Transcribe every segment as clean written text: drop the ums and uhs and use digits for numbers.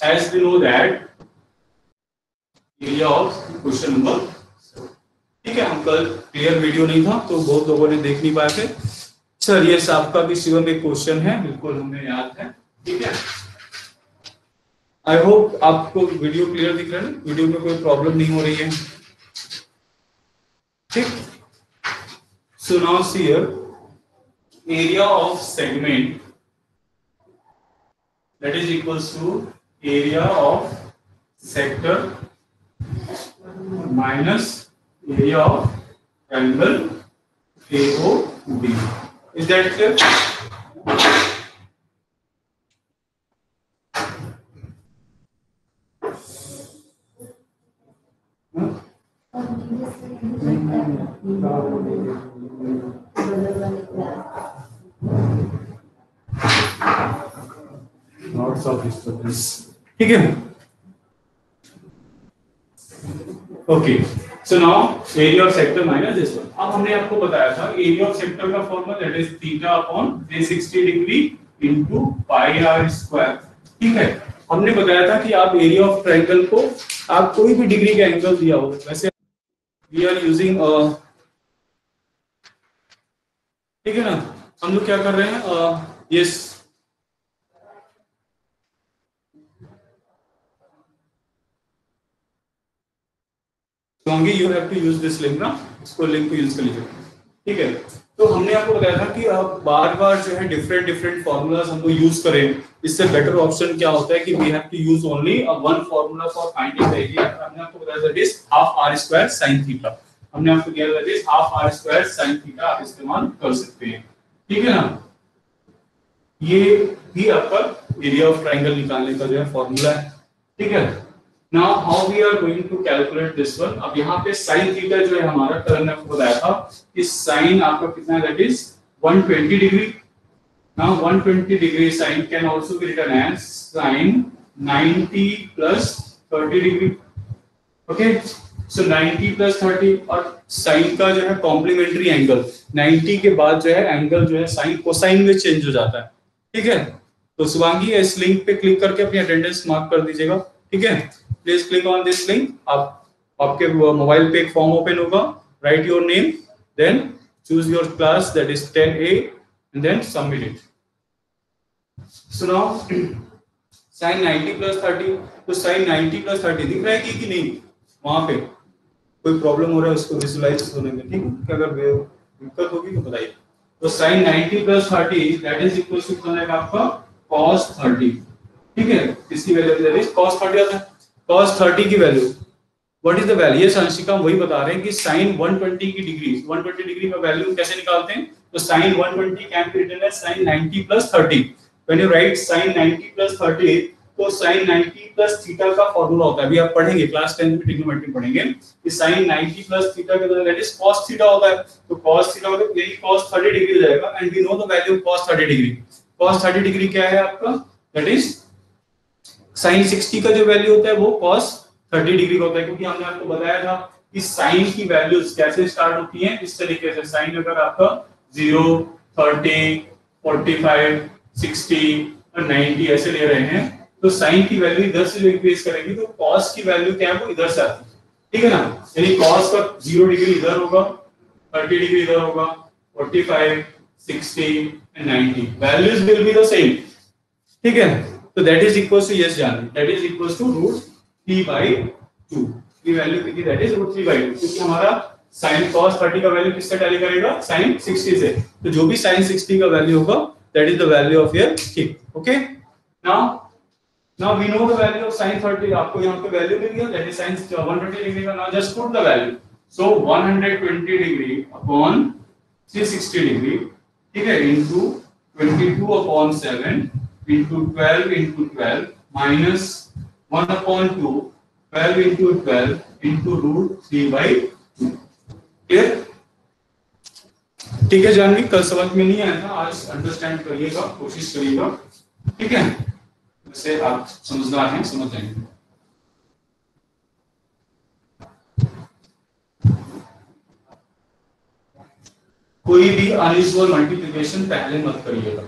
as we know that area of question number, ठीक है। हम कल क्लियर वीडियो नहीं था तो बहुत लोगों ने देख नहीं पाए थे। सर ये आपका भी शिवम में क्वेश्चन है, बिल्कुल हमें याद है, ठीक है। आई होप आपको वीडियो क्लियर दिख रहा है, वीडियो में कोई प्रॉब्लम नहीं हो रही है, ठीक। So now see here area of segment that is equals to area of sector minus area of triangle AOB. Is that clear? Lots of disturbance, ठीक है। Okay, so now area of sector minus this one. अब हमने आपको बताया था area of sector का formula that is theta upon 360 degree into pi r square, ठीक है। हमने बताया था कि आप एरिया ऑफ ट्रायंगल को आप कोई भी डिग्री का एंगल दिया हो, वैसे वी आर यूजिंग, ठीक है ना। हम लोग क्या कर रहे हैं, yes you have to use this link ना, इसको लिंक को यूज कर लीजिए, ठीक है। तो हमने आपको बताया था कि आप बार बार जो है डिफरेंट फॉर्मूलाज हमको यूज करें, इससे बेटर ऑप्शन क्या होता है कि we have to use only one formula for finding the area. हमने आपको बताया that is half r square sin theta, हमने आपको दिया that is half r square sin theta, आप इस्तेमाल कर सकते हैं, ठीक है ना। ये भी आपका एरिया ऑफ ट्रायंगल निकालने का जो है फॉर्मूला है, ठीक है। Now how we are going to calculate this one? अब यहाँ पे sin थीटा जो है हमारा, कल ने आपको बताया था कि sin आपका कितना है, that is 120 degree. Now 120 degree sin can also be written as sin 90 plus 30 degree, okay? So 90 plus 30 और sin का जो है कॉम्प्लीमेंट्री एंगल 90 के बाद जो है एंगल जो है sin कोसाइन में चेंज हो जाता है, ठीक है। तो शिवांगी इस लिंक पे क्लिक करके अपनी अटेंडेंस मार्क कर दीजिएगा, ठीक है। Please click on this link. आपके मोबाइल पे एक फॉर्म ओपन होगा, write your name, then choose your class that is 10A and then submit it. So now sin 90 plus 30, तो sin 90 plus 30 दिख रहा है कि नहीं, वहां पे कोई प्रॉब्लम हो रहा है उसको विजुअलाइज होने में, ठीक है। अगर दिक्कत होगी तो बताइए। तो sin 90 plus 30 that is equal to कितना है आपका cos 30, ठीक है। इसकी वैल्यू दैट इज cos 30 आता है। cos 30 की value what is the value, ये संशिका हम वही बता रहे हैं कि sin 120 की डिग्री, 120 डिग्री का वैल्यू कैसे निकालते हैं। तो sin 120 can be written as sin 90 plus 30। When you write sin 90 plus 30 तो sin 90 plus थीटा का फार्मूला होता है, अभी आप पढ़ेंगे क्लास 10 में ट्रिग्नोमेट्री पढ़ेंगे कि sin 90 plus थीटा का दैट इज cos थीटा होता है। तो cos थीटा मतलब यही cos 30 डिग्री हो जाएगा, and we know the value of cos 30 degree. cos 30 degree क्या है आपका, दैट इज sin 60 का जो वैल्यू होता है वो cos 30 डिग्री का होता है, क्योंकि हमने आपको बताया था कि sin की वैल्यूज कैसे स्टार्ट होती हैं, इस तरीके से। sin अगर आपका 0, 30, 45, 60 और 90 ऐसे ले रहे हैं तो sin की वैल्यू इधर से जो इंक्रीज करेंगी तो cos की वैल्यू क्या है वो इधर से आती है, ठीक है ना। यानी cos का 0 डिग्री इधर होगा, 30 डिग्री इधर होगा, 45, 60 and 90 values will be the same, ठीक है। तो that is equals to, yes जान, दैट इज इक्वल्स टू √3/2 की वैल्यू कितनी, दैट इज √3/2, क्योंकि हमारा sin cos 30 का वैल्यू किससे टैली करेगा, sin 60 से। तो जो भी sin 60 का वैल्यू होगा that is the value of your thick, okay. Now we know the value of sin 30, आपको यहां पे वैल्यू मिल गया दैट इज sin 120 डिग्री का। Now just put the value, so 120 degree upon 360 degree, ठीक है, into 22/7 into 12 into 12 minus 1/2, 12 into 12 into √3/2, clear, ठीक है। जानवी कल समझ में नहीं आया था, आज अंडरस्टैंड करिएगा, कोशिश करिएगा, ठीक है। वैसे आप समझदार हैं, समझ जाएंगे। कोई भी अनयूजुअल मल्टीप्लिकेशन पहले मत करिएगा,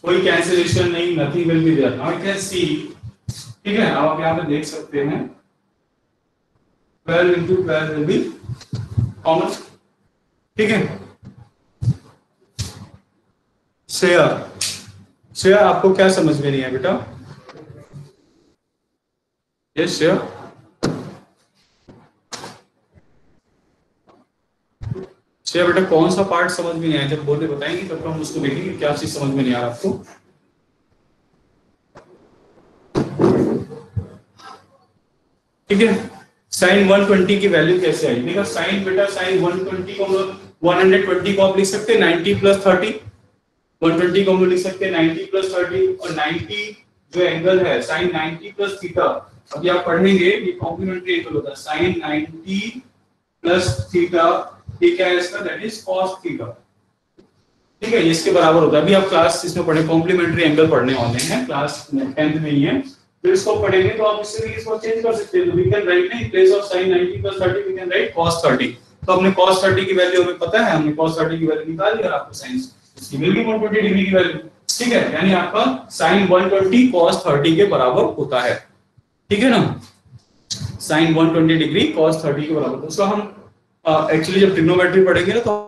कोई कैंसिलेशन नहीं, nothing will be there. Now you can see, ठीक है, अब आप यहाँ पे देख सकते हैं 12 into 12 विल बी कॉमन, ठीक है। श्रेया, श्रेया आपको क्या समझ में नहीं है बेटा? यस श्रेया, श्रेया बेटा कौन सा पार्ट समझ में नहीं आया? जब बोले बताएंगे तब तो हम उसको देखेंगे क्या चीज समझ में नहीं आ रहा आपको। ठीक है, साइन 120 की वैल्यू कैसे आई? देखा साइन बेटा, साइन 120 को हम लोग 120 को आप लिख सकते हैं 90 प्लस 30, 120 को हम लोग लिख सकते हैं 90 प्लस 30, और 90 जो एंगल है साइन 90 प्लस थीटा, अभी आप पढ़ेंगे ये कॉम्प्लीमेंट्री एंगल होता है साइन 90 प्लस थीटा, ये क्या है इसका? दैट इज कॉस थीटा, ठीक है, इसके बराबर होता है। अभी आप क्लास इसमें पढ़े कॉम्प्लीमेंट्री एंगल पढ़ने वाले हैं, क्लास 10th में ही है, तो इसको पढ़ेंगे तो आप इससे भी इसको चेंज कर सकते हैं। We can write in place of sin 90 plus 30 we can write cos 30। तो हमने cos 30 की वैल्यू हमें पता है, हमने cos 30 की वैल्यू निकाल ली और आपको sin इसकी मिल गई 120 डिग्री की वैल्यू, ठीक है, यानी आपका sin 120 cos 30 के बराबर होता है, ठीक है ना, sin 120 डिग्री cos 30 के बराबर। तो उसका हम एक्चुअली जब ट्रिग्नोमेट्री पढ़ेंगे ना तो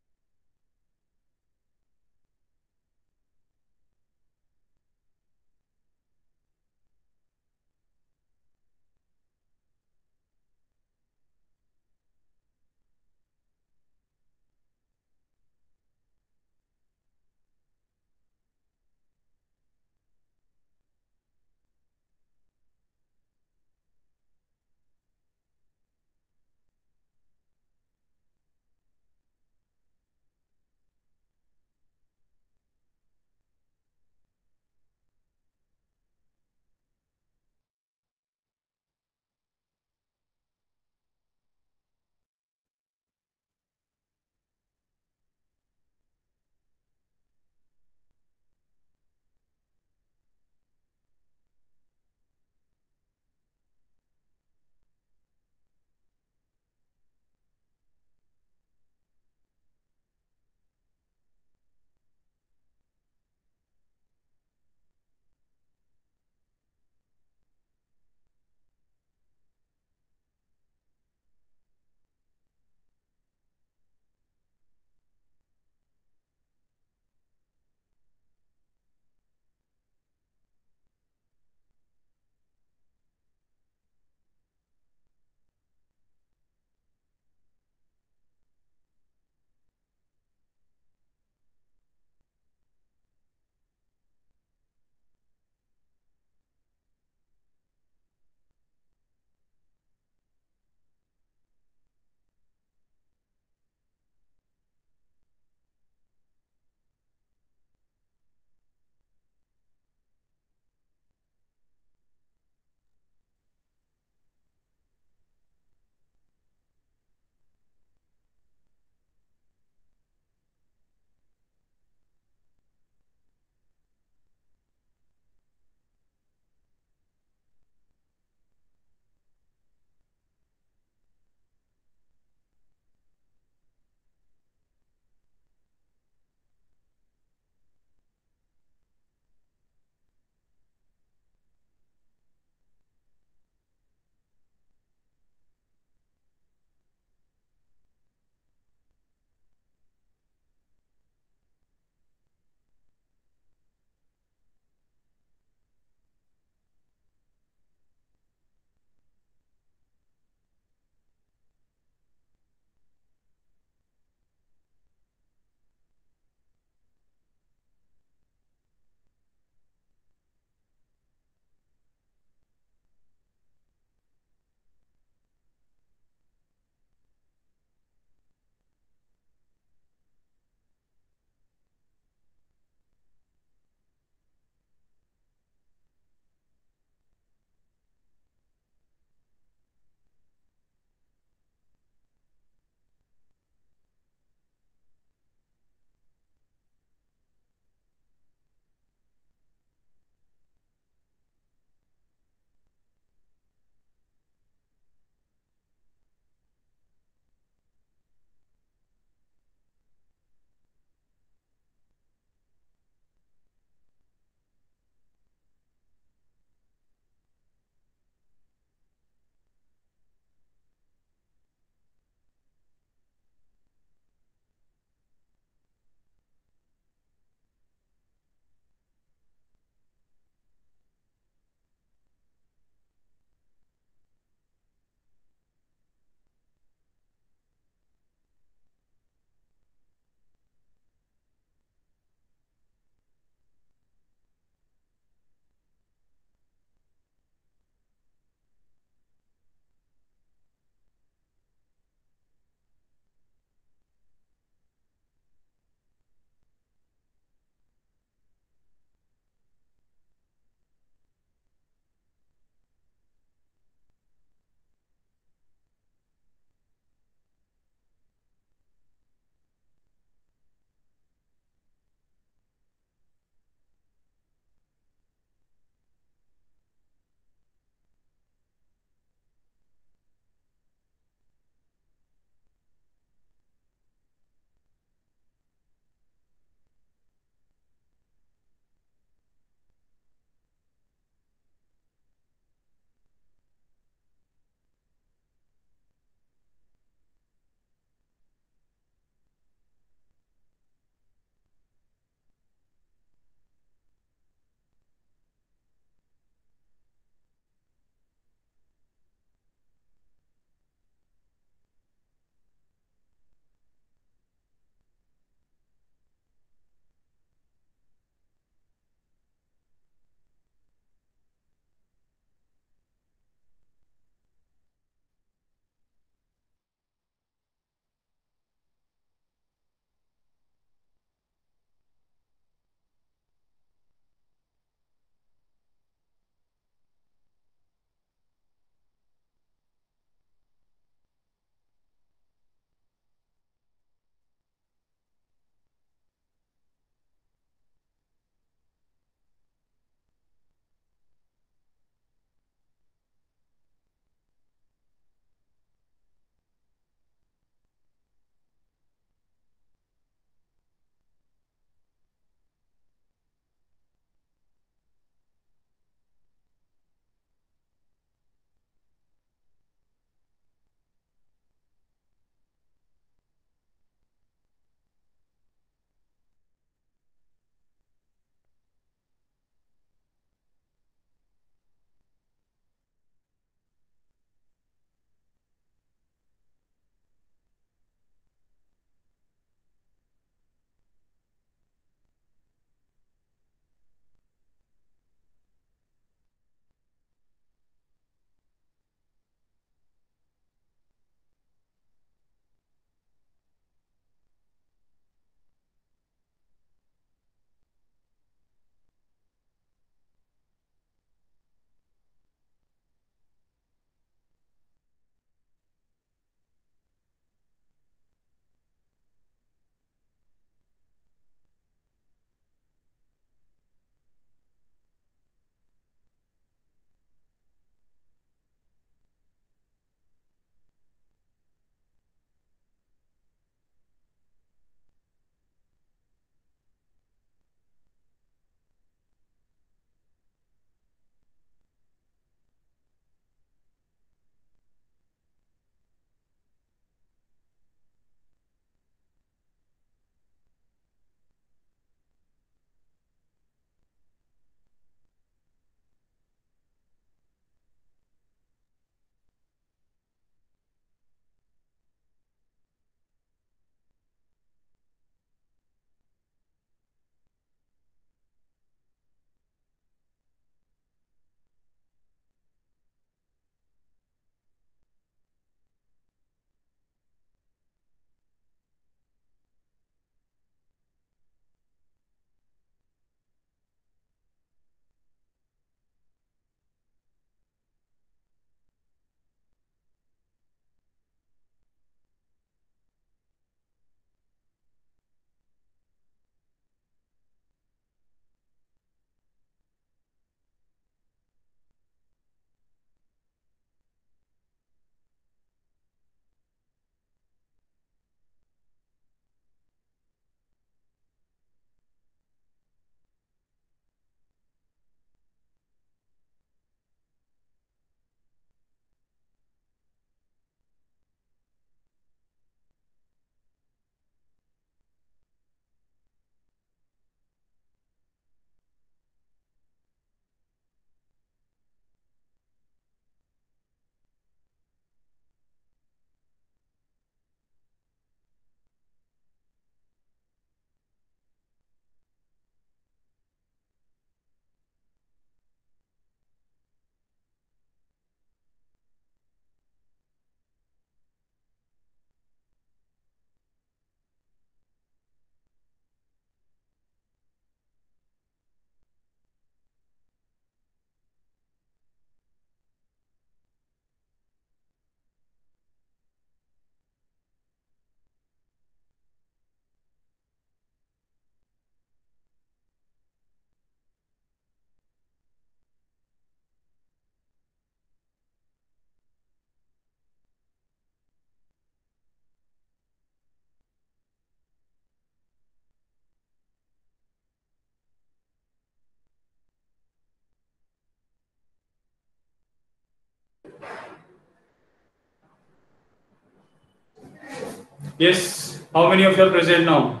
Yes. How many of you are present now?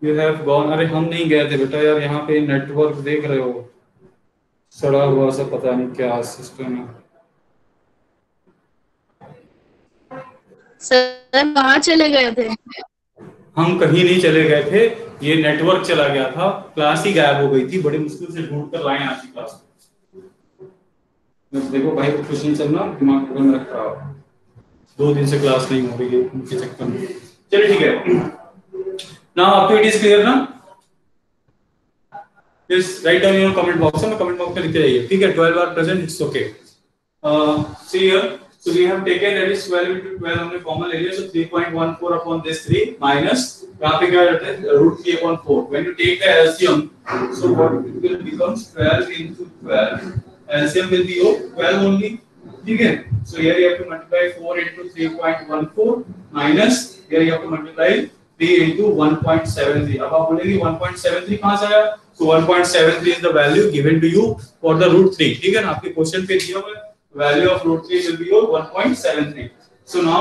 You have gone. अरे हम नहीं गए थे बेटा यार, यहाँ पे नेटवर्क देख रहे हो, सड़ा हुआ सा, पता नहीं क्या सिस्टम है। सर कहाँ चले गए थे? हम कहीं नहीं चले गए थे, ये नेटवर्क चला गया था, क्लास ही गायब हो गई थी, बड़ी मुश्किल से ढूंढ कर लाए आज की क्लास। देखो भाई को कुछ नहीं चलना, दिमाग में रखा, 2 दिन से क्लास नहीं हो रही है उनके चक्कर में। चलिए ठीक है, नाउ आपको इट इज क्लियर ना? Yes, write down in comment box में, कमेंट बॉक्स में लिखते जाइए, ठीक है। 12 are present, it's okay. See here, so we have taken that is 12 into 12 हमने कॉमन ले लिया, so 3.14 upon this 3 minus यहाँ पे क्या रहता है √3 upon 4। when you take the LCM, so what it will becomes 12 into 12, LCM will be 12 only, ठीक है। so here you have to multiply 4 into 3.14 minus here you have to multiply 3 into 1.73। अब आप बोलेंगे 1.73 कहाँ से आया? so 1.73 is the value given to you for the √3, ठीक है ना, आपके क्वेश्चन पे दिया हुआ है value of √3 will be your 1.73। so now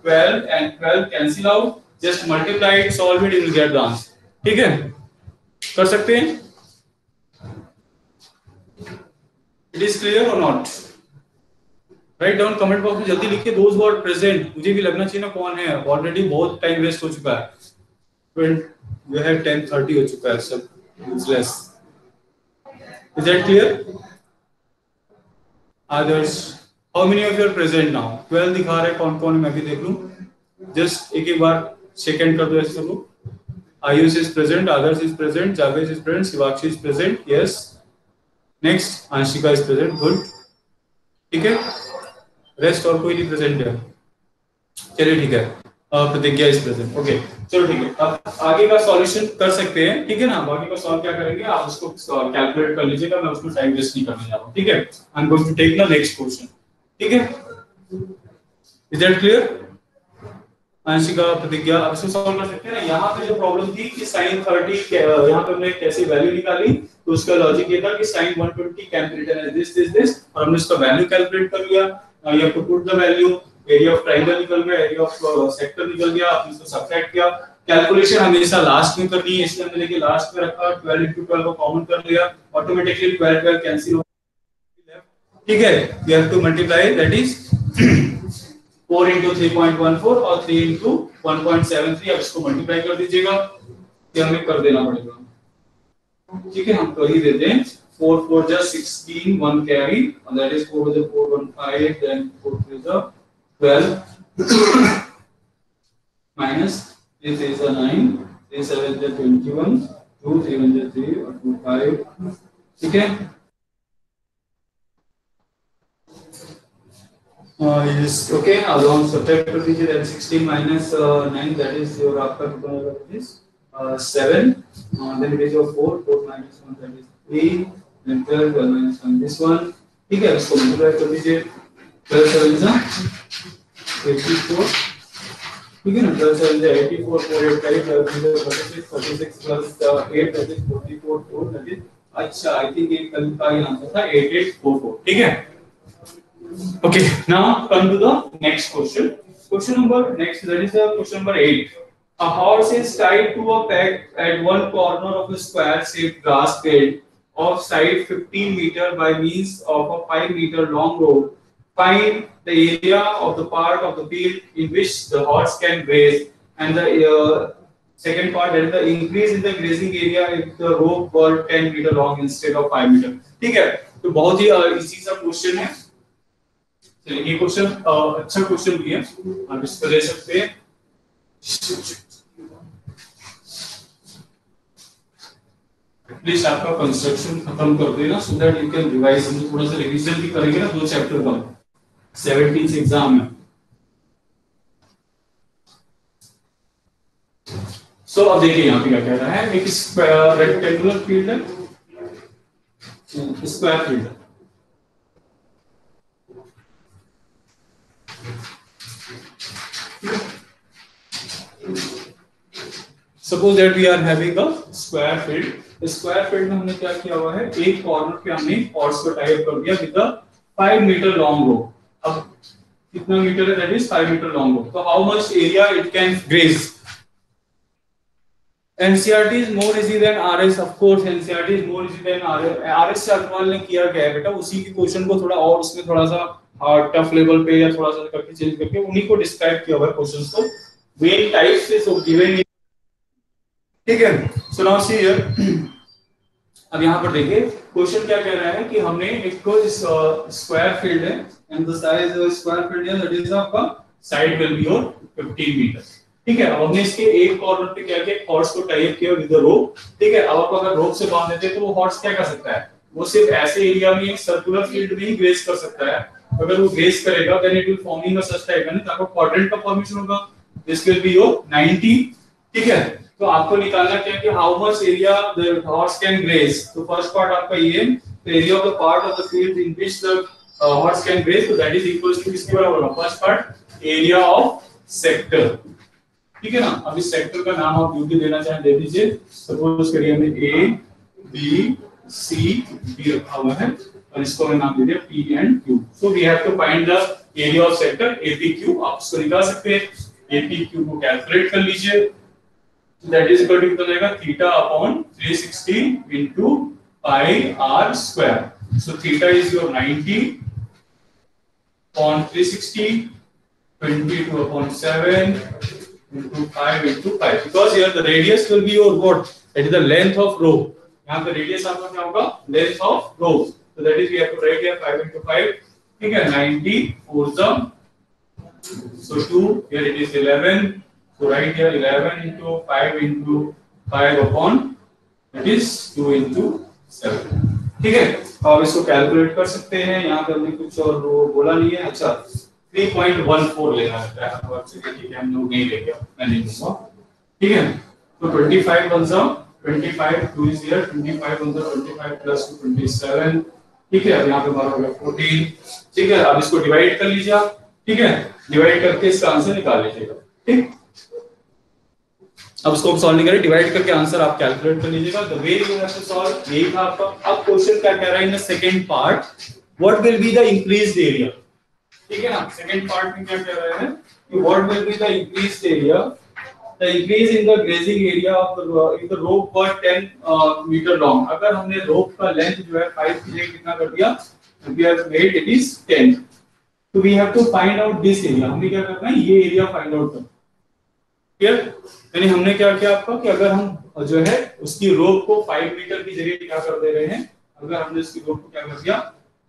12 and 12 cancel out, just multiply it, solve it, you will get the answer, ठीक है। कर सकते हैं? it is clear or not? write down comment box में जल्दी लिखिए those who are present, मुझे भी लगना चाहिए ना कौन है, ऑलरेडी बहुत टाइम वेस्ट हो चुका है, जो है 10:30 हो चुका है, सब useless। is that clear? Others, how many of you are present now? 12 दिखा रहे, कौन कौन मैं भी देख लूं, जस्ट एक बार सेकंड कर दो ऐसे सब लोग। Ayush is present, Adarsh is present, Javed is present, Shivakshi is present, yes. Next Anshika is present, good, ठीक है। रेस्ट और कोई नहीं प्रेजेंट है, चलिए ठीक है। प्रतिज्ञा इज प्रेजेंट, ओके, चलो ठीक है। अब आगे का सॉल्यूशन कर सकते हैं, ठीक है ना। बाकी का सॉल्व क्या करेंगे आप उसको कैलकुलेट कर लीजिएगा, मैं उसमें टाइम वेस्ट नहीं करने जा रहा हूं, ठीक है। I am going to take the next question, ठीक है। Is that clear? आंशिका, प्रतिज्ञा, अब इसको सॉल्व कर सकते हैं ना। यहाँ पे जो प्रॉब्लम थी कि sin 30 यहाँ पे हमने कैसे वैल्यू निकाली, तो उसका लॉजिक ये था कि sin 120 can be written as this, और हमने इसका वैल्यू कैलकुलेट कर लिया। You have to put the value, area of triangle निकल गया, एरिया ऑफ सेक्टर निकल गया, आपने इसको सब्ट्रैक्ट किया। कैलकुलेशन हमेशा लास्ट में करनी है, इसलिए हमने लेके लास्ट में रखा, 12 into 12 को कॉमन कर लिया, ऑटोमेटिकली 12 कैंसिल हो, ठीक है। You have to multiply, that is 4 into 3.14 और 3 into 1.73, अब इसको मल्टीप्लाई कर दीजिएगा, ये हमें कर देना पड़ेगा, ठीक है। हम कर ही देते हैं। 4 4 जा 16, 1 carry, and that is 4 to 4 1 5, then 4 3 जा 12 minus 3 3 जा 9, 3 7 जा 21, 2 3 1 जा 3 और 2 5, ठीक है। Yes, okay, अब हम सब्ट्रैक्ट कर दीजिए, then 16 minus 9, that is your आपका कितना होगा, this 7, then it is your 4 minus 1, that is 3, then 12 minus 1, this one, ठीक है। इसको मल्टीप्लाई कर दीजिए, 12 7 जा 84, ठीक है ना, 12 7 जा 84, 4 8 5, 36 plus 8, that is 44, 4, that is, अच्छा आई थिंक ये कल का ही आंसर था 8844, ठीक है। Okay, now come to the next question. Question number next, that is the question number 8. A horse is tied to a peg at one corner of a square-shaped grass field of side 15 meter by means of a 5 meter long rope. Find the area of the part of the field in which the horse can graze, and the second part, that is the increase in the grazing area if the rope were 10 meter long instead of 5 meter. ठीक है, तो बहुत ही easy सा question है। चलिए ये question अच्छा question भी है, आप इसको ले सकते हैं। प्लीज आपका कंस्ट्रक्शन खत्म कर देना, so that you can revise. हम थोड़ा सा रिवीजन भी करेंगे ना 2 चैप्टर का, 17 एग्जाम में। सो अब देखिए यहाँ पे क्या कह रहा है, एक रेक्टेंगुलर फील्ड है, स्क्वायर फील्ड है, suppose that we are having a square field square field में हमने क्या किया हुआ है, एक कॉर्नर पे हमने कॉर्ड्स को टाई अप कर दिया with the 5 metre long rope. अब कितना मीटर है, that is 5 metre long rope. तो how much area it can graze? NCERT is more easy than RS, of course NCERT is more easy than RS। RS से अग्रवाल ने किया गया है बेटा, उसी के क्वेश्चन को थोड़ा और उसमें थोड़ा सा टफ लेवल पे या थोड़ा सा करके चेंज करके उन्हीं को डिस्क्राइब किया हुआ है क्वेश्चंस को वेन टाइप से। सो गिवन, ठीक है। सो नाउ सी हियर, अब यहाँ पर देखिए क्वेश्चन क्या कह रहा है कि हमने एक स्क्वायर फील्ड है and the size of square field है दैट इज आपका side will be your 15 meter, ठीक है। अब हमने इसके एक कॉर्नर पे क्या किया, हॉर्स को टाई अप किया विद द रोप, ठीक है। अब आप अगर रोप से बांध देते तो वो हॉर्स क्या कर सकता है, वो सिर्फ ऐसे एरिया में एक सर्कुलर फील्ड में ही ग्रेज कर सकता है। अगर वो ग्रेज करेगा then it will forming a such type, यानी आपका क्वाड्रेंट का फॉर्मेशन होगा, दिस विल बी योर 90, ठीक है। तो आपको निकालना क्या है कि how much area the horse can graze. तो फर्स्ट पार्ट आपका ये, तो area of the part of the field in which the horse can graze, तो दैट इज इक्वल्स टू किसके बराबर होगा, first part area of sector, ठीक है ना। अब इस सेक्टर का नाम आप ड्यूटी देना चाहें दे दीजिए। सपोज करिए हमने ए बी सी डी रखा हुआ है और इसको हमने नाम दे दिया P and Q. So we have to find the area of sector APQ. आप इसको निकाल सकते हैं, एपीक्यू को कैलकुलेट कर लीजिए, दैट इज इक्वल टू कितना जाएगा, theta upon 360 into pi r square. So theta is your 90 upon 360, 22 upon 7 into 5 into 5, because here the radius will be your what, that is the length of rope। यहाँ पे radius आपका क्या होगा, length of rope, so that is we have to write here 5 into 5, ठीक है। 90 4 sum, so 2, here it is 11, so write here 11 into 5 into 5 upon, that is 2 into 7, ठीक है। आप इसको कैलकुलेट कर सकते हैं, यहाँ पे हमने कुछ और बोला नहीं है। अच्छा 3.14 लेना है, ठीक है, हम लोग नहीं लेंगे, मैं नहीं लूंगा, ठीक है। तो 25 बन जाओ, 25 2 is here, 25 बन जाओ, 25 plus 27, ठीक है। अब यहाँ पे हमारा हो गया 14, ठीक है। अब इसको डिवाइड कर लीजिए आप, ठीक है, डिवाइड करके इसका आंसर निकाल लीजिएगा, ठीक। अब इसको सॉल्व नहीं करें, डिवाइड करके आंसर आप कैलकुलेट कर लीजिएगा। The way you have to solve, यही था आपका। अब क्वेश्चन क्या कह रहा है in the second part, what will be the increased area, ठीक है ना। सेकंड पार्ट में क्या कह रहा है कि what will be the increased area, the increase in the grazing area of the if the rope were 10 meter long. अगर हमने रोप का लेंथ जो है 5 की जगह कितना कर दिया, we have made it is 10, तो we have to find out this area. हमें क्या करना है, ये एरिया फाइंड आउट करना, क्लियर। यानी हमने क्या किया आपका कि अगर हम जो है उसकी रोप को 5 मीटर की जगह क्या कर दे रहे हैं, अगर हमने उसकी रोप को क्या कर दिया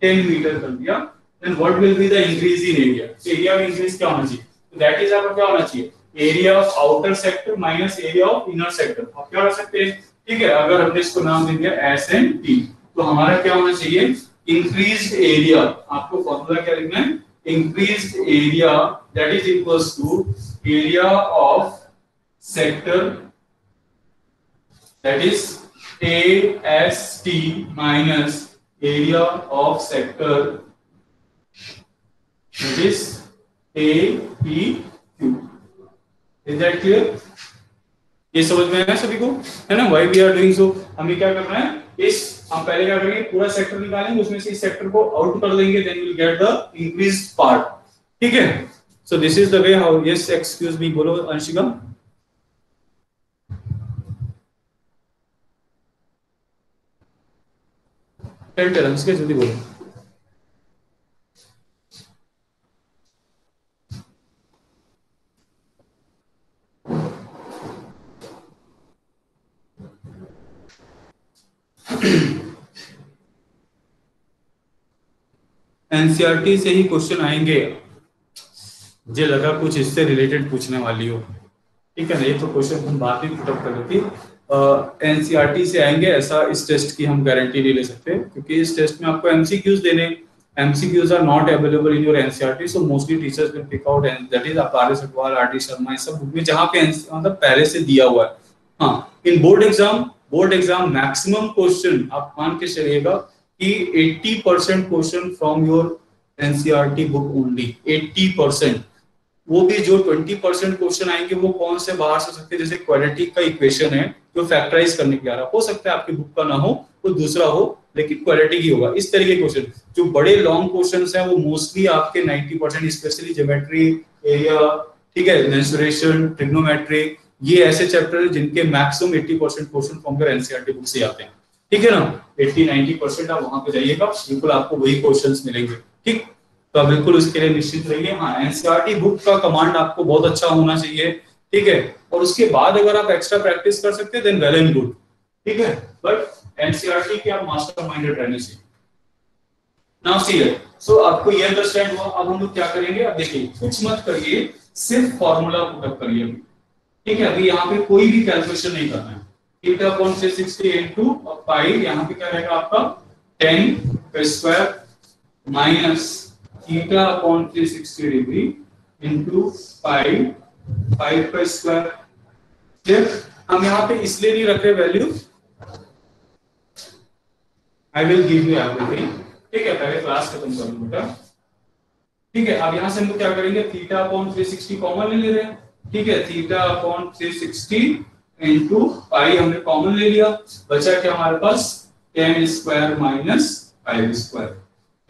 10 मीटर कर दिया, then what will be the increase in area? So area में increase क्या होना चाहिए, तो that is आपका क्या होना चाहिए, area of outer sector minus area of inner sector। आप क्या कर सकते हैं, ठीक है। अगर हमने इसको नाम दे दिया S and T, तो हमारा क्या होना चाहिए, increased area। आपको फॉर्मूला क्या लिखना है, increased area that is equals to area of sector, that is AST minus area of sector, it is APQ। Is that clear? ये समझ में आया सभी को, है ना। Why we are doing so? हमें क्या करना है, इस हम पहले क्या करेंगे, पूरा सेक्टर निकालेंगे, उसमें से इस सेक्टर को आउट कर देंगे, then we will get the increased part, ठीक है। So this is the way how, yes excuse me, बोलो अंशिका। टेल अंशिका जल्दी बोलो। एनसीईआरटी से ही क्वेश्चन आएंगे, मुझे लगा कुछ इससे रिलेटेड पूछने वाली हो, ठीक है ना। ये तो क्वेश्चन हम बात ही पुटअप कर रहे थे, एनसीईआरटी से आएंगे ऐसा इस टेस्ट की हम गारंटी नहीं ले सकते, क्योंकि इस टेस्ट में आपको एमसीक्यूज देने, MCQs are not available in your NCERT, so mostly teachers will pick out and that is R Atwal, RD Sharma, ये सब बुक में जहां पे मतलब पहले से दिया हुआ है। हाँ, इन बोर्ड एग्जाम मैक्सिमम क्वेश्चन आप मान के चलिएगा कि 80% question from your NCERT book only, 80%। वो भी जो 20% क्वेश्चन आएंगे वो कौन से बाहर से सकते हैं, जैसे क्वाड्रेटिक का इक्वेशन है जो फैक्टराइज करने के आ रहा हो सकता है आपकी बुक का ना हो, वो दूसरा हो, लेकिन क्वाड्रेटिक ही होगा। इस तरीके के क्वेश्चन जो बड़े लॉन्ग क्वेश्चंस हैं वो मोस्टली आपके 90% स्पेशली ज्योमेट्री, एरिया, ठीक है, मेंसुरेशन, ट्रिग्नोमेट्री, ये ऐसे चैप्टर है जिनके maximum 80% question from your NCERT book से आते हैं, ठीक है ना। 80-90% आप वहां पे जाइएगा, बिल्कुल आपको वही क्वेश्चंस मिलेंगे, ठीक। तो आप बिल्कुल उसके लिए निश्चित रहिए। हाँ, एनसीईआरटी बुक का कमांड आपको बहुत अच्छा होना चाहिए, ठीक है। और उसके बाद अगर आप एक्स्ट्रा प्रैक्टिस कर सकते हैं देन वेल एंड गुड, ठीक है। बट एनसीईआरटी के आप मास्टर माइंडेड रहने चाहिए। नाउ सी इट, सो आपको ये अंडरस्टैंड हुआ। अब हम लोग क्या करेंगे, अब देखिए कुछ मत करिए, सिर्फ फॉर्मूला पुटअप करिए अभी, ठीक है। अभी यहाँ पे कोई भी कैलकुलेशन नहीं करना है। थीटा अपॉन 360 इनटू पाई, यहाँ पे क्या रहेगा आपका 10 का square minus theta upon 360 degree into पाई 5 का स्क्वायर। फिर हम यहाँ पे इसलिए नहीं रख रहे value, I will give you everything, ठीक है। पहले क्लास खत्म कर लो बेटा, ठीक है। अब यहाँ से हम लोग क्या करेंगे, थीटा अपॉन 360 कॉमन ले रहे हैं, ठीक है। थीटा अपॉन 360 इनटू पाई हमने कॉमन ले लिया, बचा क्या हमारे पास 10 स्क्वायर माइनस 5 स्क्वायर,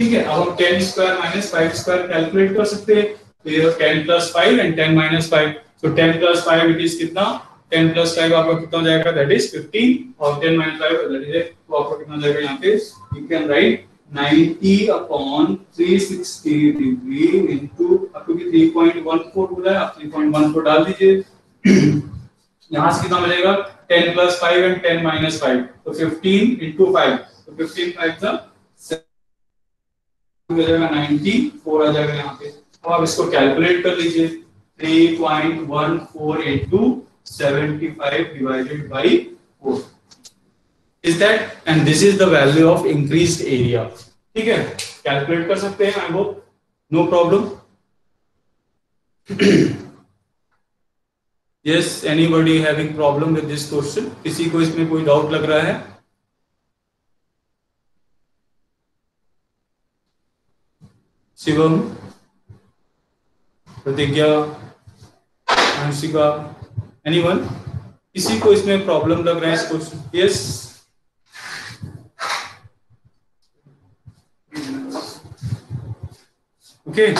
ठीक है। अब हम 10 स्क्वायर माइनस 5 स्क्वायर कैलकुलेट कर सकते हैं। तो ये 10 प्लस 5 एंड 10 माइनस 5, तो 10 प्लस 5 इट इज कितना, 10 प्लस 5 आपका कितना हो जाएगा, दैट इज 15, और 10 माइनस 5 दैट इज, तो आपका कितना हो जाएगा यहाँ पे, you can write 90 upon 360 degree into, क्योंकि 3.14 बोला है, आप 3.14 डाल दीजिए। यहाँ से कितना मिलेगा, 10 प्लस 5 एंड 10 माइनस 5, तो 15 इनटू 5, तो 15 5 का हो जाएगा 90, 4 आ जाएगा यहाँ पे। अब आप इसको कैलकुलेट कर लीजिए, 3.14 into 75 divided by 4 is that, and this is the value of increased area, ठीक है। कैलकुलेट कर सकते हैं, I hope no problem. yes, anybody having problem with this question, किसी को इसमें कोई डाउट लग रहा है? शिवम, प्रतिज्ञा, हंसिका, एनीवन, किसी को इसमें प्रॉब्लम लग रहा है इस question? Yes, okay,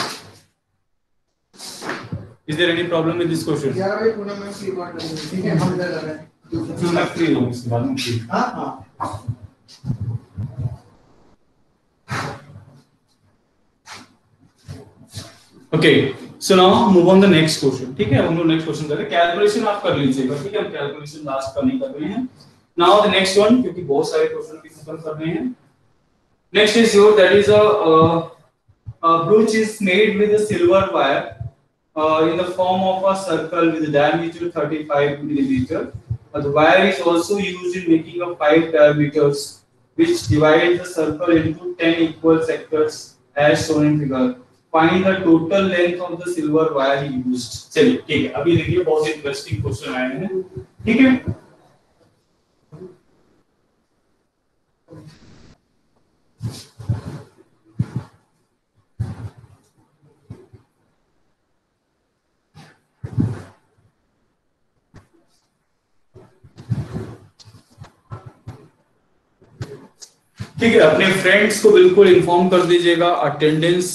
is there any problem with this question? यार भाई पूरा मैं फ्री रिकॉर्ड कर दूंगा, ठीक है। हम इधर कर रहे हैं, मैं फ्री हूं इसके बाद में फ्री। हां हां okay, so now move on the next question, ठीक है। हम लोग नेक्स्ट क्वेश्चन करें, कैलकुलेशन आप कर लीजिएगा, ठीक है। हम कैलकुलेशन लास्ट का नहीं कर रहे हैं। नाउ द नेक्स्ट वन, क्योंकि बहुत सारे क्वेश्चन भी खत्म कर रहे हैं। Next is your, that is a brooch is made with a silver wire in the form of a circle with a diameter 35 millimeter. The wire is also used in making a 5 diameters, which divide the circle into 10 equal sectors as shown in figure. Find the total length of the silver wire used. चलिए, ठीक है। अभी देखिए बहुत interesting question आए हैं, ठीक है। ठीक है, अपने फ्रेंड्स को बिल्कुल इन्फॉर्म कर दीजिएगा, अटेंडेंस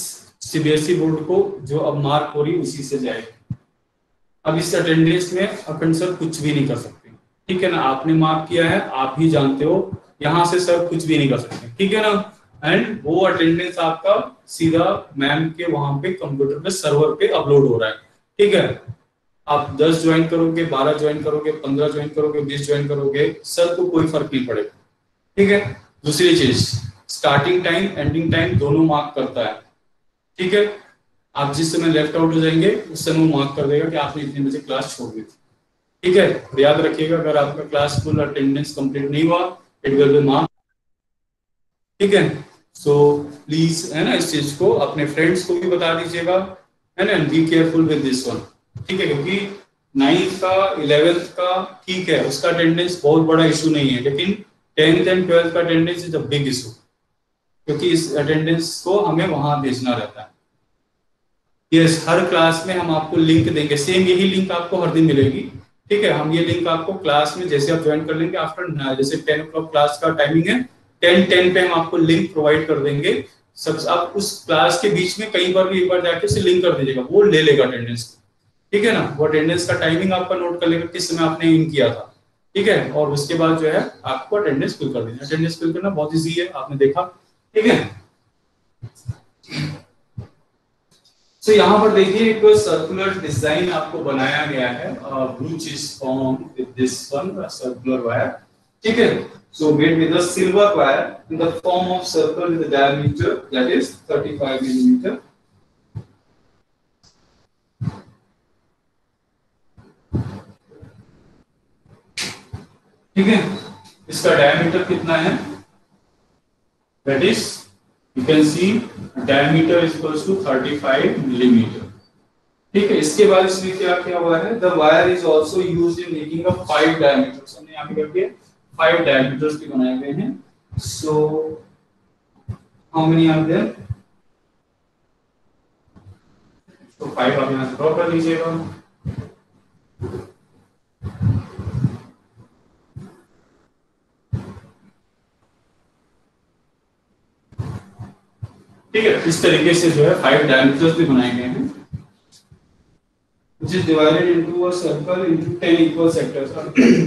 सीबीएसई बोर्ड को जो अब मार्क हो रही उसी से जाएगी। अब इस अटेंडेंस में अपन सर कुछ भी नहीं कर सकते, ठीक है ना। आपने मार्क किया है, आप ही जानते हो, यहाँ से सर कुछ भी नहीं कर सकते, ठीक है ना। एंड वो अटेंडेंस आपका सीधा मैम के वहां पे कंप्यूटर पे सर्वर पे अपलोड हो रहा है, ठीक है। आप 10 ज्वाइन करोगे, 12 ज्वाइन करोगे, 15 ज्वाइन करोगे, 20 ज्वाइन करोगे, सर को कोई फर्क नहीं पड़ेगा, ठीक है। दूसरी चीज, स्टार्टिंग टाइम एंडिंग टाइम दोनों मार्क करता है, ठीक है। आप जिस समय लेफ्ट आउट हो जाएंगे उस समय वो मार्क कर देगा कि आपने इतने बजे क्लास छोड़ दी थी, ठीक है। तो याद रखिएगा, अगर आपका क्लास फुल अटेंडेंस कंप्लीट नहीं हुआ, इट विल बी मार्क, ठीक है। सो प्लीज, है ना, इस चीज को अपने फ्रेंड्स को भी बता दीजिएगा, है ना। Be careful with this one, ठीक है। क्योंकि 9th का 11th का ठीक है, उसका अटेंडेंस बहुत बड़ा इशू नहीं है, लेकिन 10th एंड 12th का attendance is a big issue, क्योंकि इस अटेंडेंस को हमें वहां भेजना रहता है, यस, हर क्लास में हम आपको लिंक देंगे, सेम यही लिंक आपको हर दिन मिलेगी। ठीक है, हम ये लिंक आपको क्लास में जैसे आप ज्वाइन कर लेंगे आफ्टर, जैसे 10 o'clock क्लास का टाइमिंग है, 10:10 पे हम आपको लिंक प्रोवाइड कर देंगे। सब आप उस क्लास के बीच में कई बार भी एक बार जाके उसे लिंक कर दीजिएगा, वो ले लेगा अटेंडेंस। ठीक है ना, वो अटेंडेंस का टाइमिंग आपका नोट कर लेगा किस समय आपने इन किया था। ठीक है, और उसके बाद जो है आपको अटेंडेंस फिल कर देना। अटेंडेंस फिल करना बहुत इजी है, आपने देखा। ठीक है, तो यहाँ पर देखिए एक सर्कुलर डिजाइन आपको बनाया गया है, which is formed with this one circular wire. ठीक है, so made with a silver wire in the form of circle with a diameter that is 35 millimeter. ठीक है, इसका डायमीटर कितना है, that is you can see diameter is equals to 35 millimeter. ठीक है, इसके बाद इसमें क्या क्या हुआ है, the wire is also used in making a 5 diameters, हमने यहाँ पे कर दिया 5 diameters भी बनाए गए हैं। So how many are there? तो 5 आप यहाँ से ड्रॉ कर लीजिएगा। ठीक है, इस तरीके से जो है 5 डायमीटर्स भी बनाए गए हैं, which is divided into a circle into 10 equal sectors।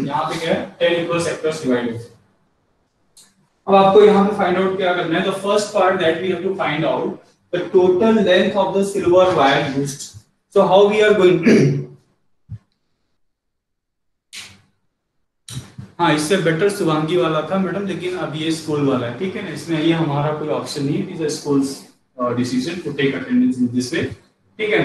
यहाँ पे क्या है, 10 equal sectors divided। अब आपको यहाँ पे फाइंड आउट क्या करना है, the first part that we have to find out the total length of the silver wire used। So how we are going to, हाँ इससे बेटर शिवांगी वाला था मैडम, लेकिन अब ये स्कूल वाला है। ठीक है ना, इसमें ये हमारा कोई ऑप्शन नहीं है, it is a school's decision to take attendance in this way. ठीक है,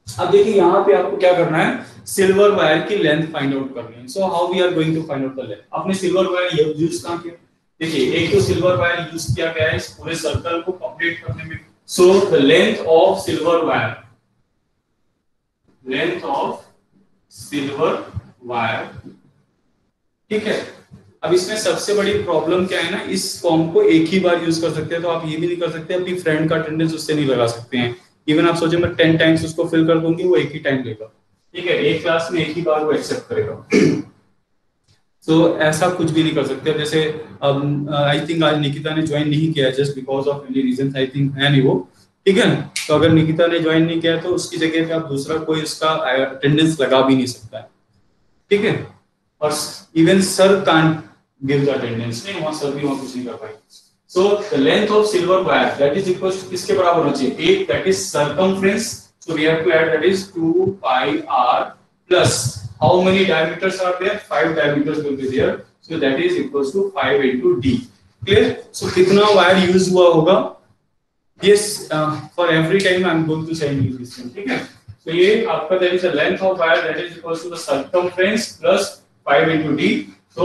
अब देखिए यहाँ पे आपको क्या करना है, सिल्वर वायर की लेंथ फाइंड आउट करनी है। So how we are going to find out the length. आपने सिल्वर वायर यूज कहाँ किया, देखिए एक तो सिल्वर वायर यूज किया गया है इस पूरे सर्कल को कंप्लीट करने में। सो the length of silver wire, length of silver wire. ठीक है, अब इसमें सबसे बड़ी प्रॉब्लम क्या है ना, इस फॉर्म को एक ही बार यूज कर सकते हैं, तो आप ये भी नहीं कर सकते अपनी फ्रेंड का अटेंडेंस उससे नहीं लगा सकते हैं। इवन आप सोचे मैं 10 टाइम्स उसको फिल कर दूंगी, वो एक ही टाइम लेगा। ठीक है, एक क्लास में एक ही बार वो एक्सेप्ट करेगा। तो ऐसा कुछ भी नहीं कर सकते। जैसे आई थिंक आज निकिता ने ज्वाइन नहीं किया just because of any reason, I think है नहीं वो। ठीक है ना, तो अगर निकिता ने ज्वाइन नहीं किया तो उसकी जगह पे आप दूसरा कोई उसका अटेंडेंस लगा भी नहीं सकता है। ठीक है, और even sir can't give the attendance, नहीं वहां सर भी वहां कुछ नहीं कर पाएंगे। So the length of silver wire that is equal to किसके बराबर होना चाहिए, एक that is circumference, so we have to add that is 2 pi r plus how many diameters are there, 5 diameters will be there, so that is equals to 5 into d। clear, so कितना wire use हुआ होगा, yes for every time I am going to send you this one। ठीक है, so ये आपका that is the length of wire that is equals to the circumference plus 5 into d, so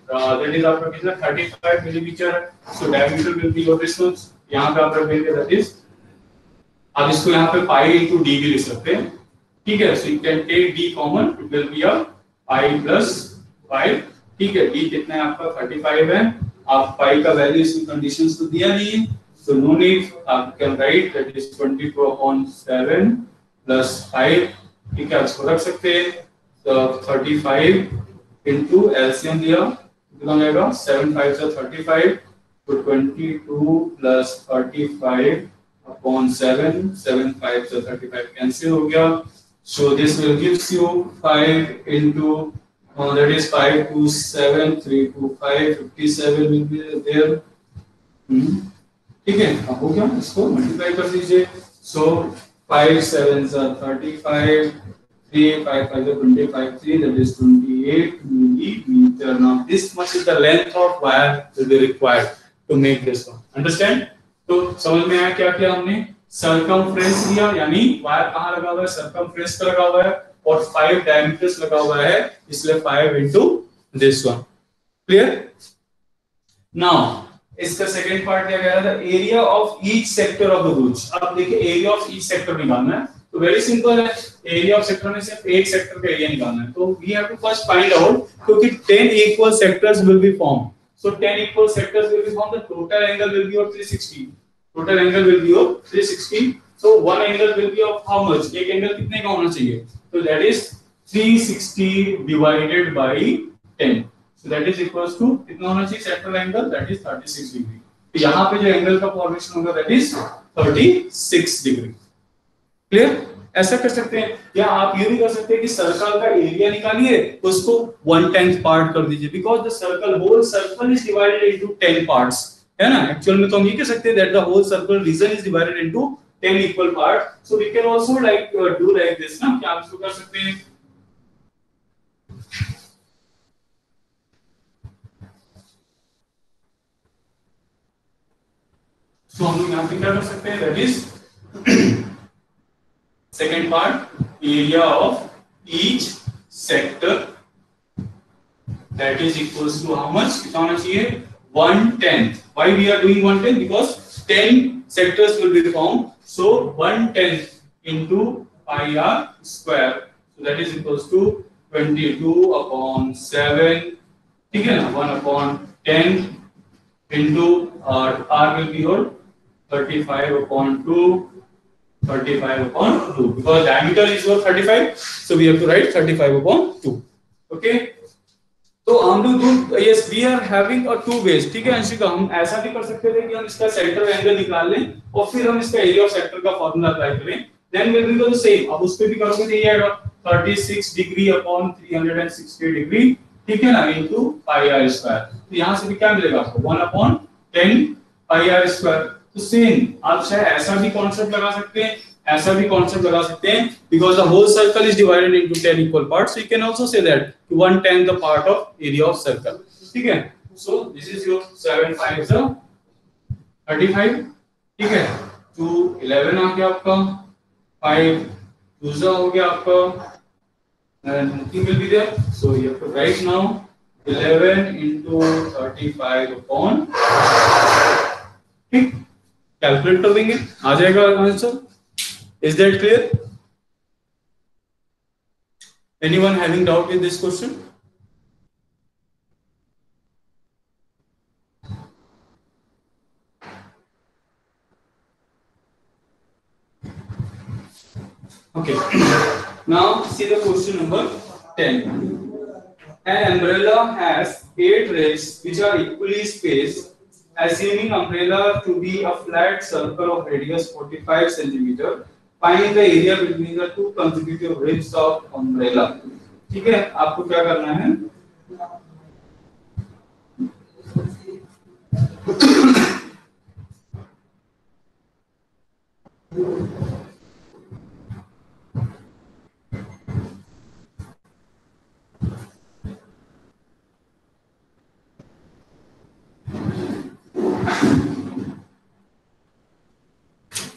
that is आपका कितना 35 millimeter, so diameter will be your this one, यहाँ पे आप रख देंगे that is, आप इसको यहाँ पे pi into d भी लिख सकते हैं। ठीक है, so you can take d common, it will be a pi plus 5। ठीक है, d कितना है आपका 35 है, आप pi का वैल्यू इसमें कंडीशंस तो दिया नहीं है, so no need, आप can write that is 22/7 plus 5। ठीक है, इसको रख सकते हैं, तो 35 into LCM दिया कितना आएगा, 7 5 से 35, तो 22 plus 35/7, 7 5 से 35 कैंसिल हो गया। So this will gives you 5 into that is 5 to 7, 3 to 5, 57 will be there। ठीक है, अब हो गया, इसको मल्टीप्लाई कर दीजिए। So 5 7s are 35, 3 5 5 are 25, 3 that is 28 millimeter। Now this much is the length of wire will be required to make this one। Understand? तो समझ में आया क्या किया हमने, सर्कमफ्रेंस लिया, यानी वायर कहाँ लगा हुआ है, सर्कमफ्रेंस पे लगा हुआ है, और 5 डायमीटर्स लगा हुआ है, इसलिए 5 into this one। Clear? Now इसका सेकंड पार्ट क्या कह रहा था, area of each sector of the bridge. अब देखिए एरिया ऑफ ईच सेक्टर निकालना है, तो वेरी सिंपल है, एरिया ऑफ सेक्टर में सिर्फ एक सेक्टर का एरिया निकालना है। तो we have to first find out, क्योंकि 10 equal sectors will be form, so 10 equal sectors will be form, the total angle will be 360, total angle will be of 360। So one angle will be of how much? एक angle कितने का होना चाहिए? तो that is 360 divided by 10. So that is equals to कितना होना चाहिए sectoral angle? That is 36 degree. तो यहाँ पे जो एंगल का फॉर्मेशन होगा that is 36 डिग्री. क्लियर? ऐसा कर सकते हैं, या आप ये भी कर सकते हैं कि सर्कल का एरिया निकालिए, उसको 1/10 पार्ट कर दीजिए, because the circle whole circle is divided into 10 parts, है ना. एक्चुअल में तो हम ये कह सकते हैं that the whole circle region is divided into 10 equal part. So we can also like do like this ना, क्या आप इसको कर सकते हैं. सो हम लोग यहां पे क्या कर सकते हैं, that is second part, area of each sector, that is equals to how much? कितना होना चाहिए? 1/10. Why we are doing 1/10? Because 10 sectors will be formed, so 1/10 into pi r square, so that is equals to 22/7. ठीक है ना, 1/10 into r will be your 35/2. 35/2, because diameter is your 35, so we have to write 35/2. Okay, तो हम लोग yes we are having a two ways. ठीक है अंशिका, हम ऐसा भी कर सकते थे कि हम इसका सेक्टर एंगल निकाल लें और फिर हम इसका एरिया ऑफ सेक्टर का फार्मूला अप्लाई करें, then will be the same. अब उस पे भी करोगे तो ये आएगा 36 डिग्री अपॉन 360 डिग्री, ठीक है ना, इनटू पाई आर स्क्वायर. तो यहां से भी क्या मिलेगा आपको 1/10 पाई आर स्क्वायर. तो सेम आप चाहे ऐसा भी कॉन्सेप्ट लगा सकते हैं, ऐसा भी कॉन्सेप्ट लगा सकते हैं, because the whole circle is divided into 10 equal parts. You can also say that 1/10 the part of area of circle. ठीक है, सो दिस इज योर 7 5 35. ठीक है, 2 11 आ गया आपका, 5 2 हो गया आपका, and nothing will be there, so you have to write now 11 into 35 upon, ठीक, कैलकुलेट कर देंगे, आ जाएगा answer. Is that clear? Anyone having doubt with this question? Okay, now see the question number 10. An umbrella has 8 rays which are equally spaced. Assuming umbrella to be a flat circle of radius 45 cm, find the area between the two consecutive ribs of umbrella. ठीक है, आपको क्या करना है,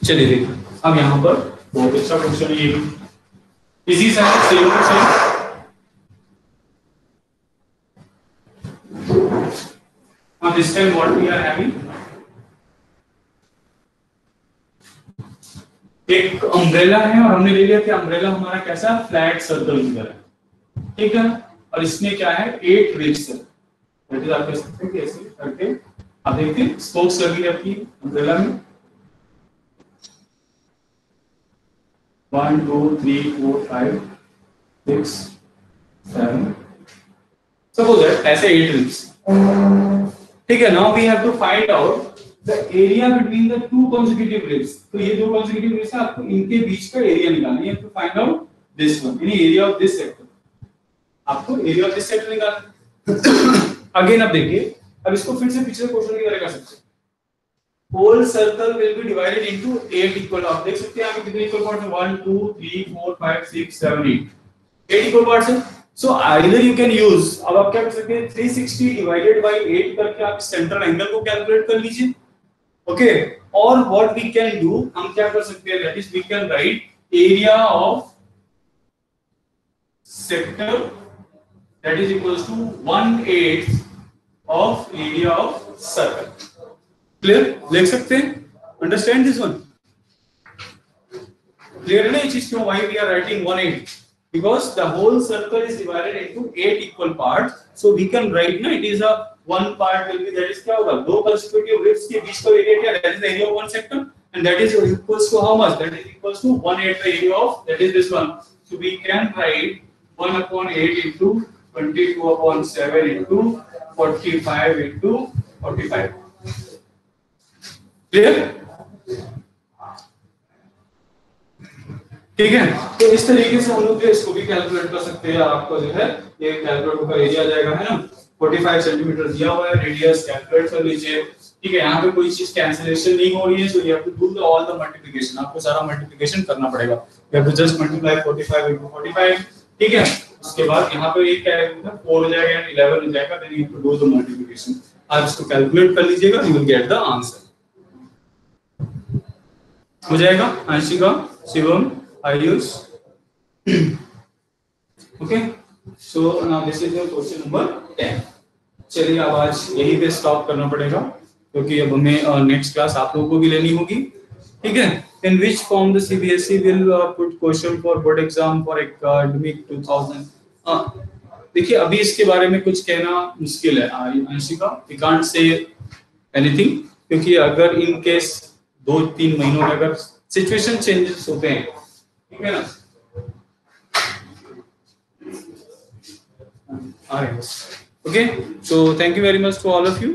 चलिए देखिए. अब यहाँ पर बहुत अच्छा क्वेश्चन है, ये इसी साइड सेम टू सेम. अब this time what we are having, एक अम्ब्रेला है और हमने ले लिया कि अम्ब्रेला हमारा कैसा फ्लैट सर्कल की तरह है, ठीक है, और इसमें क्या है 8 रिब्स है. दैट इज आप कह सकते हैं कि ऐसे करके आप देखिए स्पोक्स लगी है आपकी अम्ब्रेला में, 1 2 3 4 5 6 7, सपोज दैट ऐसे 8 रिब्स. ठीक है, now we have to find out the area between the two consecutive ribs. तो ये दो consecutive ribs है, आपको इनके बीच का एरिया निकालना है. You have to find out this one, यानी एरिया ऑफ दिस सेक्टर. आपको एरिया ऑफ दिस सेक्टर निकालना. अगेन अब देखिए, अब इसको फिर से पिछले क्वेश्चन की तरह कर सकते हैं. Whole circle will be divided into 8 equal, आप देख सकते हैं यहाँ पे कितने इक्वल पार्ट्स हैं, 1 2 3 4 5 6 7 8 इक्वल पार्ट्स हैं. So either you can use, अब आप क्या कर सकते हैं 360 डिवाइडेड बाय 8 करके आप सेंट्रल एंगल को कैलकुलेट कर लीजिए. ओके, और व्हाट वी कैन डू, हम क्या कर सकते हैं, that is we can write area of sector that is equals to 1/8 of area of circle. Clear, लिख सकते हैं, अंडरस्टैंड दिस वन, क्लियर है ना ये चीज क्यों, why we are writing 1/8, because the whole circle is divided into 8 equal parts, so we can write ना it is a one part will be, that is क्या होगा, दो consecutive ribs के बीच का एरिया क्या, that is the area of one sector, and that is equals to how much? That is equals to 1/8 the area of, that is this one. So we can write 1/8 into 22/7 into 45 into 45. Clear? ठीक है, तो इस तरीके से हम लोग जो इसको भी कैलकुलेट कर सकते हैं। आपको जो है ये कैलकुलेट होकर एरिया आ जाएगा, है ना। 45 सेंटीमीटर दिया हुआ है, रेडियस कैलकुलेट कर लीजिए। ठीक है, यहाँ पे कोई चीज कैंसिलेशन नहीं हो रही है, so you have to do all the multiplication. आपको सारा मल्टीप्लिकेशन करना पड़ेगा। You have to just multiply 45 into 45। ठीक है, उसके बाद यहाँ पे एक क्या है, 4 हो जाएगा, 11 हो जाएगा, then you have to do the multiplication. आप इसको कैलकुलेट कर लीजिएगा, you will get the answer. हो जाएगा। Anshika, Shivam, Ayush, okay. So now this is your question number 10। चलिए अब आज यहीं पे स्टॉप करना पड़ेगा, क्योंकि अब हमें नेक्स्ट क्लास आप लोगों को भी लेनी होगी। ठीक है, in which form the CBSE will put question for board exam for academic 2000। देखिए अभी इसके बारे में कुछ कहना मुश्किल है Anshika, we can't say anything, क्योंकि अगर इन केस 2-3 महीनों में अगर सिचुएशन चेंजेस होते हैं, ठीक है ना। All right. Okay. So thank you very much to all of you.